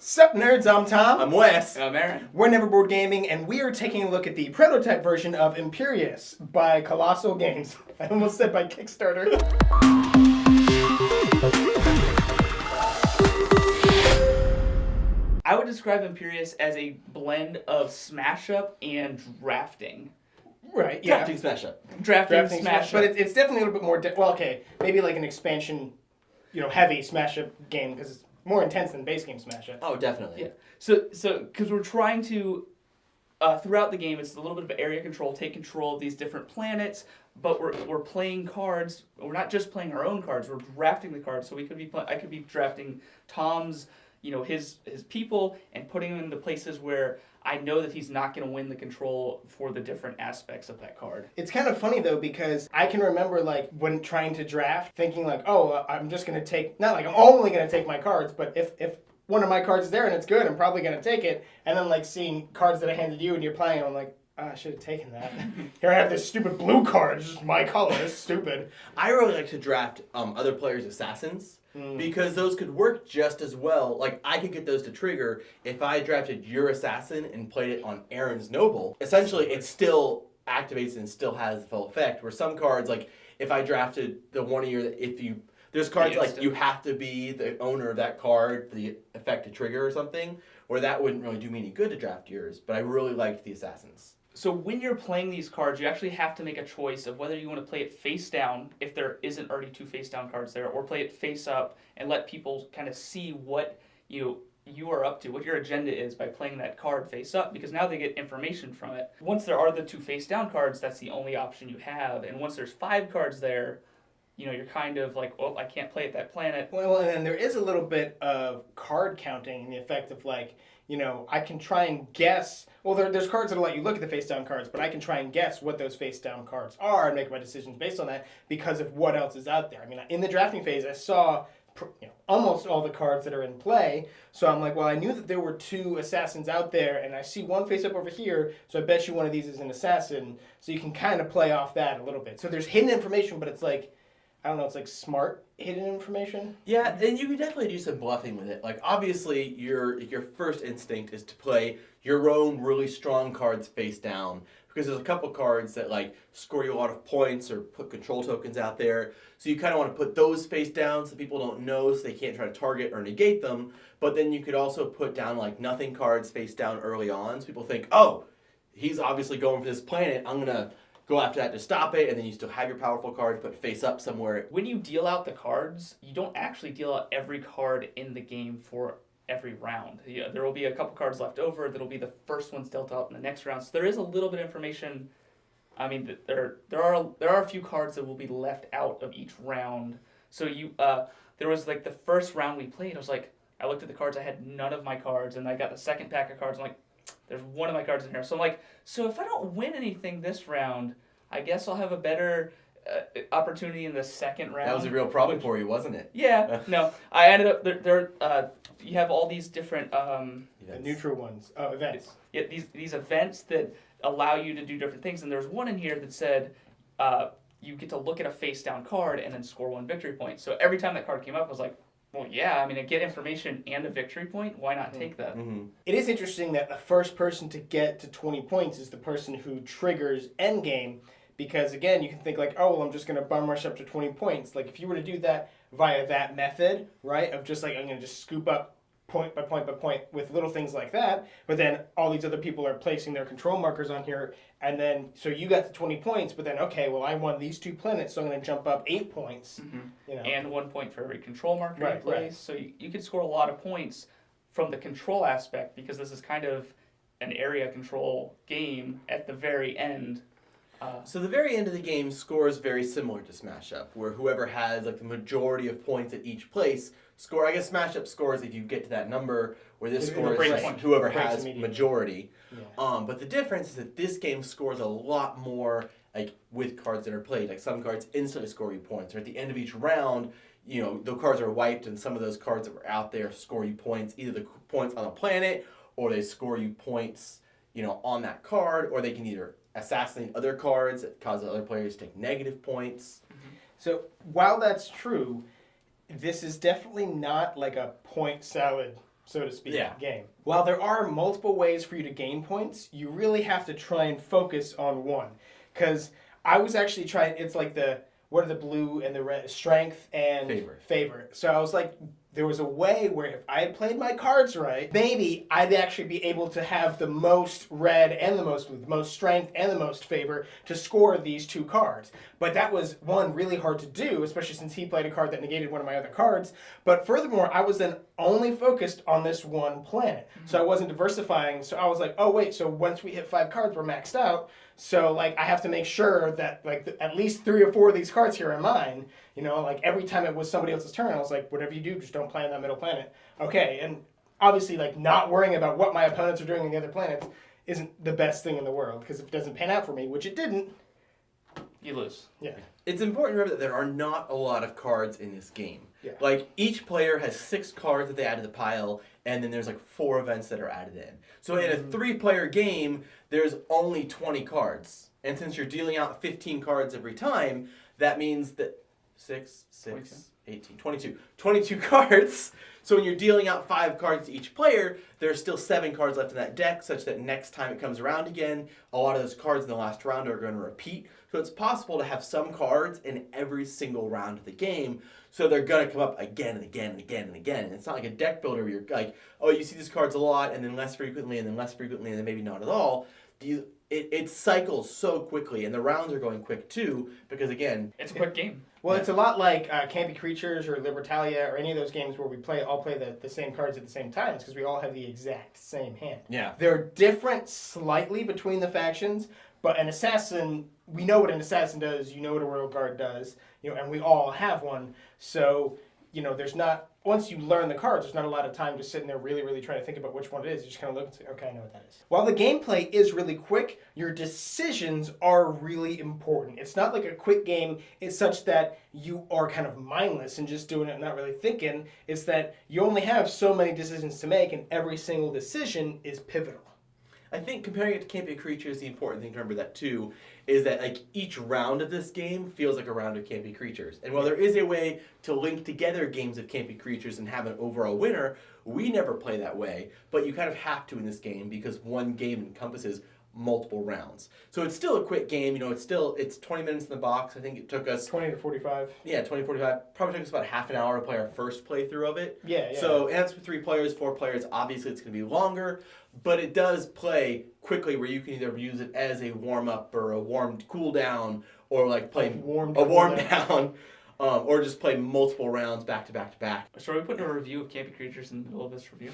Sup nerds, I'm Tom. I'm Wes. I'm Aaron. We're Neverboard Gaming, and we are taking a look at the prototype version of Imperius by Colossal Games. I almost said by Kickstarter. I would describe Imperius as a blend of smash up and drafting. Right, yeah. Drafting smash up. Drafting smash up. But it's definitely a little bit more, maybe like an expansion, heavy smash up game, because it's more intense than base game smash up. Oh, definitely. Yeah. So because we're trying to, throughout the game, it's a little bit of area control, take control of these different planets, but we're playing cards. We're not just playing our own cards. We're drafting the cards. So I could be drafting Tom's, his people and putting him into places where I know that he's not going to win the control for the different aspects of that card. It's kind of funny, though, because I can remember, when trying to draft, thinking, I'm just going to take, not like I'm only going to take my cards, but if one of my cards is there and it's good, I'm probably going to take it. And then, seeing cards that I handed you and you're playing, I'm like, I should have taken that. Here I have this stupid blue card. It's just my color. It's stupid. I really like to draft other players' assassins because those could work just as well. I could get those to trigger if I drafted your assassin and played it on Aaron's noble. Essentially, it still activates and still has the full effect. Where some cards, if I drafted the one of your, there's cards you have to be the owner of that card for the effect to trigger or something, where that wouldn't really do me any good to draft yours. But I really liked the assassins. So when you're playing these cards, you actually have to make a choice of whether you want to play it face down, if there isn't already two face down cards there, or play it face up and let people kind of see what you are up to, what your agenda is by playing that card face up, because now they get information from it. Once there are the two face down cards, that's the only option you have. And once there's 5 cards there, you're kind of like, well, I can't play at that planet. Well, and there is a little bit of card counting in the effect of I can try and guess. Well, there's cards that'll let you look at the face down cards, but I can try and guess what those face down cards are and make my decisions based on that because of what else is out there. I mean, in the drafting phase, I saw almost all the cards that are in play. So I'm like, well, I knew that there were 2 assassins out there, and I see one face up over here, so I bet you one of these is an assassin. So you can kind of play off that a little bit. So there's hidden information, but it's I don't know, it's smart hidden information. Yeah, and you can definitely do some bluffing with it. Obviously, your first instinct is to play your own really strong cards face down, because there's a couple cards that score you a lot of points or put control tokens out there. So you kind of want to put those face down so people don't know, so they can't try to target or negate them. But then you could also put down nothing cards face down early on, so people think, oh, he's obviously going for this planet. I'm gonna go after that to stop it, and then you still have your powerful card put face up somewhere. When you deal out the cards, you don't actually deal out every card in the game for every round. There will be a couple cards left over that'll be the first ones dealt out in the next round. So there is a little bit of information. I mean, there are a few cards that will be left out of each round. So there was the first round we played, I looked at the cards, I had none of my cards, and I got the second pack of cards, I'm like, there's one of my cards in here. So I'm like, so if I don't win anything this round, I guess I'll have a better opportunity in the second round. That was a real problem for you, wasn't it? Yeah. No, I ended up you have all these different neutral ones. Oh, events. Yeah, these events that allow you to do different things. And there's one in here that said you get to look at a face down card and then score 1 victory point. So every time that card came up, I was like, well, yeah, I mean, I get information and a victory point. Why not take that? Mm-hmm. It is interesting that the first person to get to 20 points is the person who triggers endgame, because, again, you can think oh, well, I'm just going to bum rush up to 20 points. If you were to do that via that method, right, of just I'm going to just scoop up point by point by point with little things like that, but then all these other people are placing their control markers on here, and then, so you got to 20 points, but then, okay, well, I won these 2 planets, so I'm going to jump up 8 points. Mm-hmm. And 1 point for every control marker right, you place. Right. So you could score a lot of points from the control aspect, because this is kind of an area control game at the very end. So the very end of the game scores very similar to Smash Up, where whoever has the majority of points at each place score. I guess Smash Up scores if you get to that number, where this scores whoever has majority. Yeah. But the difference is that this game scores a lot more with cards that are played. Some cards instantly score you points, or at the end of each round, the cards are wiped, and some of those cards that were out there score you points, either the points on a planet, or they score you points, on that card, or they can either assassinate other cards that cause other players to take negative points. Mm-hmm. So while that's true, this is definitely not a point salad so to speak, Yeah. game. While there are multiple ways for you to gain points, you really have to try and focus on one. Because I was actually trying, it's like what are the blue and the red? Strength and favor. So I was like, there was a way where if I had played my cards right, maybe I'd actually be able to have the most red and the most blue, the most strength and the most favor to score these two cards. But that was, one, really hard to do, especially since he played a card that negated one of my other cards. But furthermore, I was then only focused on this one planet. So I wasn't diversifying. So I was like, oh wait, so once we hit 5 cards, we're maxed out. So like I have to make sure that like at least 3 or 4 of these cards here are mine. You know, like every time it was somebody else's turn, I was like, whatever you do, just don't play on that middle planet. Okay, and obviously like not worrying about what my opponents are doing in the other planets isn't the best thing in the world, because if it doesn't pan out for me, which it didn't, you lose. Yeah. It's important to remember that there are not a lot of cards in this game. Yeah. Like, each player has 6 cards that they add to the pile, and then there's like 4 events that are added in. So in a 3-player game, there's only 20 cards. And since you're dealing out 15 cards every time, that means that 6, 18, 22. 22 cards. So when you're dealing out 5 cards to each player, there's still 7 cards left in that deck, such that next time it comes around again, a lot of those cards in the last round are going to repeat. So it's possible to have some cards in every single round of the game, so they're going to come up again and again and again and again. And it's not like a deck builder where you're like, oh, you see these cards a lot, and then less frequently, and then less frequently, and then maybe not at all. It cycles so quickly, and the rounds are going quick too, because again... It's a quick game. Well, it's a lot like Campy Creatures or Libertalia or any of those games where we all play the same cards at the same time. It's because we all have the exact same hand. Yeah. They're different slightly between the factions, but an assassin, we know what an assassin does, you know what a royal guard does, and we all have one. So, there's not, once you learn the cards, there's not a lot of time just sitting there really, really trying to think about which one it is. You just kind of look and say, okay, I know what that is. While the gameplay is really quick, your decisions are really important. It's not like a quick game. It's such that you are kind of mindless and just doing it and not really thinking. It's that you only have so many decisions to make, and every single decision is pivotal. I think comparing it to Campy Creatures, the important thing to remember that too is that like each round of this game feels like a round of Campy Creatures. And while there is a way to link together games of Campy Creatures and have an overall winner, we never play that way. But you kind of have to in this game because one game encompasses multiple rounds. So it's still a quick game. It's 20 minutes in the box. I think it took us 20 to 45. Yeah, 20 45. Probably took us about half an hour to play our first playthrough of it. Yeah. So and that's with 3 players, 4 players. Obviously, it's going to be longer, but it does play quickly where you can either use it as a warm up or a warm cool down, or like play a warm down. Or just play multiple rounds back to back to back. So are we putting a review of Campy Creatures in the middle of this review?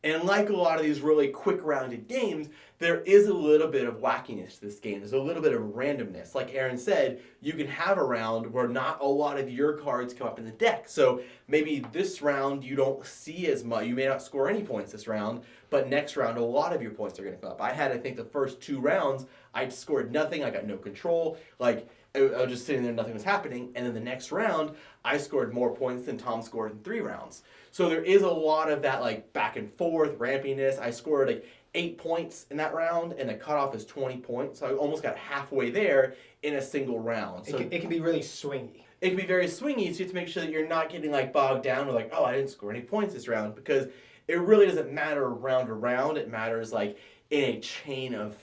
And like a lot of these really quick rounded games, there is a little bit of wackiness to this game. There's a little bit of randomness. Like Aaron said, you can have a round where not a lot of your cards come up in the deck. So maybe this round you don't see as much. You may not score any points this round, but next round a lot of your points are going to come up. I think the first 2 rounds, I scored nothing. I got no control. Like, I was just sitting there, nothing was happening, and then the next round, I scored more points than Tom scored in 3 rounds. So there is a lot of that like back and forth, rampiness. I scored like 8 points in that round, and the cutoff is 20 points. So I almost got halfway there in a single round. So it can be really swingy. It can be very swingy, so you have to make sure that you're not getting like bogged down with like, oh, I didn't score any points this round, because it really doesn't matter round to round. It matters like in a chain of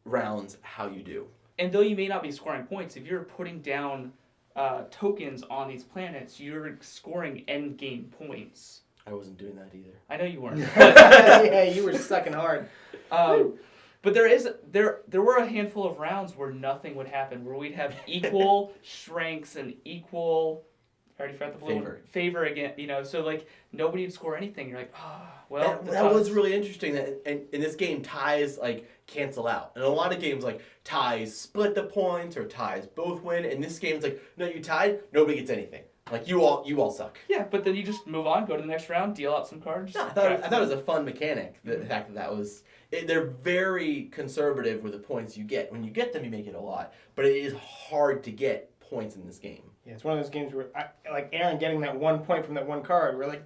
rounds how you do. And though you may not be scoring points, if you're putting down tokens on these planets, you're scoring end game points. I wasn't doing that either. I know you weren't. Yeah, you were sucking hard. But there were a handful of rounds where nothing would happen, where we'd have equal strengths and equal. I already forgot the blue favor again. So like nobody would score anything. You're like, well. That was really interesting. That in this game, ties like cancel out. And a lot of games like ties split the points or ties both win. In this game, it's like, no, you tied, nobody gets anything. Like you all suck. Yeah, but then you just move on, go to the next round, deal out some cards. No, I thought it was a fun mechanic. The fact that was. They're very conservative with the points you get. When you get them, you make it a lot. But it is hard to get points in this game. Yeah, it's one of those games where, like Aaron getting that 1 point from that one card, we're like,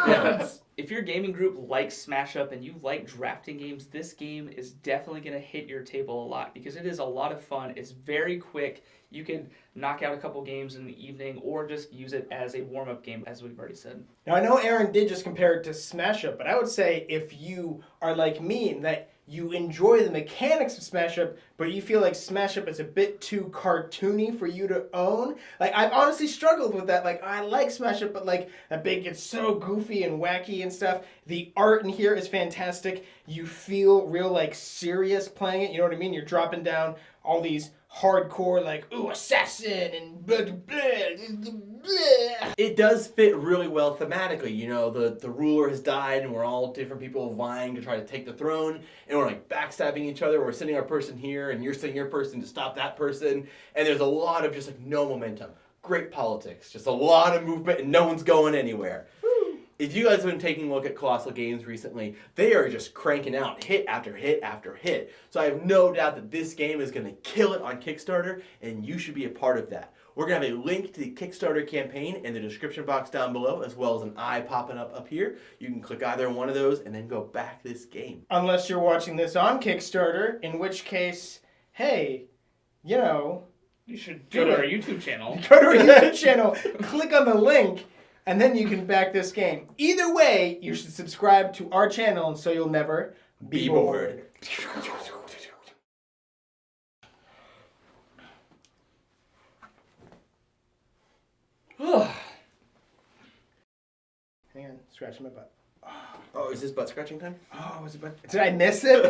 Yeah, if your gaming group likes Smash Up and you like drafting games, this game is definitely going to hit your table a lot because it is a lot of fun. It's very quick. You can knock out a couple games in the evening or just use it as a warm-up game, as we've already said. Now, I know Aaron did just compare it to Smash Up, but I would say if you are like me in that you enjoy the mechanics of Smash Up, but you feel like Smash Up is a bit too cartoony for you to own. Like, I've honestly struggled with that. Like, I like Smash Up, but like, it's so goofy and wacky and stuff. The art in here is fantastic. You feel real, like, serious playing it. You know what I mean? You're dropping down all these hardcore, like, ooh, assassin and blah, blah, blah, blah. It does fit really well thematically. You know, the ruler has died and we're all different people vying to try to take the throne, and we're like backstabbing each other. We're sending our person here and you're sending your person to stop that person, and there's a lot of just like no momentum. Great politics, just a lot of movement and no one's going anywhere. If you guys have been taking a look at Colossal Games recently, they are just cranking out hit after hit after hit. So I have no doubt that this game is going to kill it on Kickstarter, and you should be a part of that. We're going to have a link to the Kickstarter campaign in the description box down below, as well as an eye popping up here. You can click either one of those and then go back this game. Unless you're watching this on Kickstarter, in which case, hey, you know, You should go to our YouTube channel. go to our YouTube channel, click on the link, and then you can back this game. Either way, you should subscribe to our channel so you'll never be bored. Hang on, scratching my butt. Oh, is this butt scratching time? Oh, was it butt? Did I miss it?